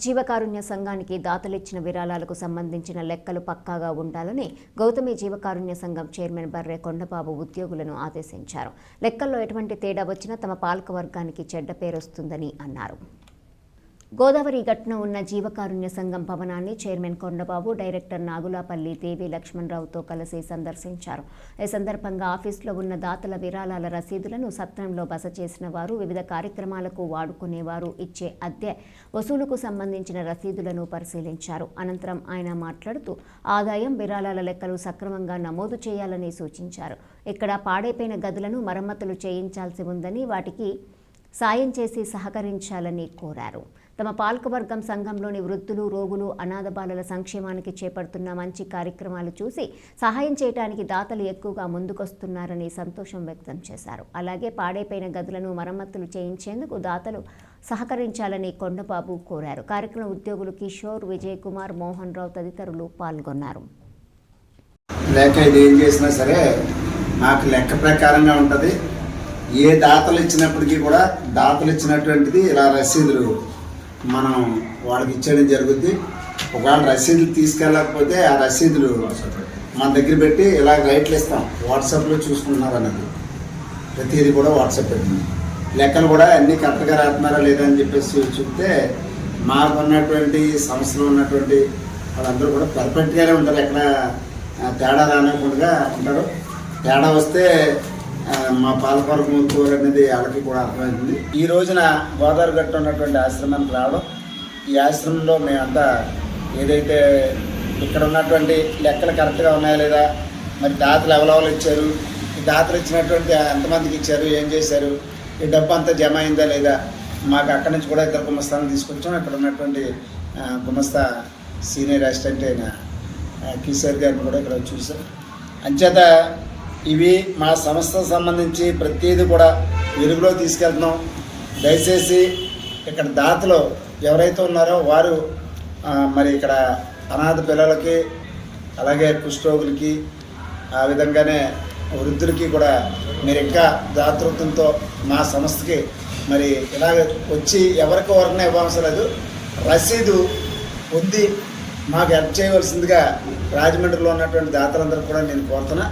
జీవకారుణ్య సంఘానికి దాతలిచ్చిన విరాళాలకు సంబంధించిన లెక్కలు పక్కాగా ఉండాలని గౌతమి జీవకారుణ్య సంఘం చైర్మన్ బర్రె కొండబాబు ఉద్యోగులను ఆదేశించారు. లెక్కల్లో ఎటువంటి తేడా వచ్చినా తమ పాలకవర్గానికి చెడ్డ పేరొస్తుందని అన్నారు. గోదావరి గట్టున ఉన్న జీవకారుణ్య సంఘం భవనాన్ని చైర్మన్ కొండబాబు, డైరెక్టర్ నాగులాపల్లి దేవి లక్ష్మణరావుతో కలిసి సందర్శించారు. ఈ సందర్భంగా ఆఫీసులో ఉన్న దాతల విరాళాల రసీదులను, సత్రంలో బస చేసిన వారు, వివిధ కార్యక్రమాలకు వాడుకునేవారు ఇచ్చే అద్దె వసూలుకు సంబంధించిన రసీదులను పరిశీలించారు. అనంతరం ఆయన మాట్లాడుతూ ఆదాయం, విరాళాల లెక్కలు సక్రమంగా నమోదు చేయాలని సూచించారు. ఇక్కడ పాడైపోయిన గదులను మరమ్మతులు చేయించాల్సి ఉందని, వాటికి సాయం చేసి సహకరించాలని కోరారు. తమ పాలకవర్గం సంఘంలోని వృద్ధులు, రోగులు, అనాథ బాలల సంక్షేమానికి చేపడుతున్న మంచి కార్యక్రమాలు చూసి సహాయం చేయడానికి దాతలు ఎక్కువగా ముందుకొస్తున్నారని సంతోషం వ్యక్తం చేశారు. అలాగే పాడైపోయిన గదులను మరమ్మతులు చేయించేందుకు దాతలు సహకరించాలని కొండబాబు కోరారు. కార్యక్రమ ఉద్యోగులు కిషోర్, విజయ్ కుమార్, మోహన్ రావు తదితరులు పాల్గొన్నారు. లేక ఇది ఏం చేసినా సరే నాకు లెక్క ప్రకారంగా ఉంటుంది. ఏ దాతలు ఇచ్చినప్పటికీ కూడా దాతలు ఇచ్చినటువంటిది ఇలా రసీదులు మనం వాళ్ళకి ఇచ్చేయడం జరుగుద్ది. ఒకవేళ రసీదులు తీసుకెళ్ళకపోతే ఆ రసీదులు మన దగ్గర పెట్టి ఇలా రైట్లు ఇస్తాం. వాట్సాప్లో చూసుకుంటున్నారు అన్నది ప్రతిదీ కూడా వాట్సాప్ పెట్టింది. లెక్కలు కూడా అన్నీ కరెక్ట్గా రాస్తున్నారా లేదా అని చెప్పేసి చెప్తే మాకు ఉన్నటువంటి సంస్థలో ఉన్నటువంటి వాళ్ళందరూ కూడా పర్ఫెక్ట్గానే ఉంటారు. ఎక్కడ తేడా రానివ్వకుండా ఉంటారు. తేడా వస్తే మా పాలకవర్గం అనేది వాళ్ళకి కూడా అర్థమవుతుంది. ఈ రోజున గోదావరి గట్టు ఉన్నటువంటి ఆశ్రమానికి రావడం, ఈ ఆశ్రమంలో మేమంతా ఏదైతే ఇక్కడ ఉన్నటువంటి లెక్కలు కరెక్ట్గా ఉన్నాయా లేదా, మరి దాతలు ఎవరెవరు ఇచ్చారు, ఈ దాతలు ఇచ్చినటువంటి ఎంతమందికి ఇచ్చారు, ఏం చేశారు, ఈ డబ్బు అంతా జమ అయిందా లేదా, మాకు అక్కడి నుంచి కూడా ఇద్దరు గుమస్తాలను తీసుకొచ్చాం. ఇక్కడ ఉన్నటువంటి గుమస్తా సీనియర్ అసిస్టెంట్ అయిన కిషోర్ గారిని కూడా ఇక్కడ చూసాం. అంచేత ఇవి మా సంస్థకు సంబంధించి ప్రతిదీ కూడా వెలుగులో తీసుకెళ్తున్నాం. దయచేసి ఇక్కడ దాతలు ఎవరైతే ఉన్నారో వారు మరి ఇక్కడ అనాథ పిల్లలకి, అలాగే కుష్ఠరోగులకి, ఆ విధంగానే వృద్ధులకి కూడా మీరు ఇంకా దాతృత్వంతో మా సంస్థకి మరి ఇలాగ వచ్చి ఎవరికి వరకనే ఇవ్వవసరం లేదు, రసీదు పొంది మాకు హెల్ప్ చేయవలసిందిగా రాజమండ్రిలో ఉన్నటువంటి దాతలందరూ కూడా నేను కోరుతున్నా.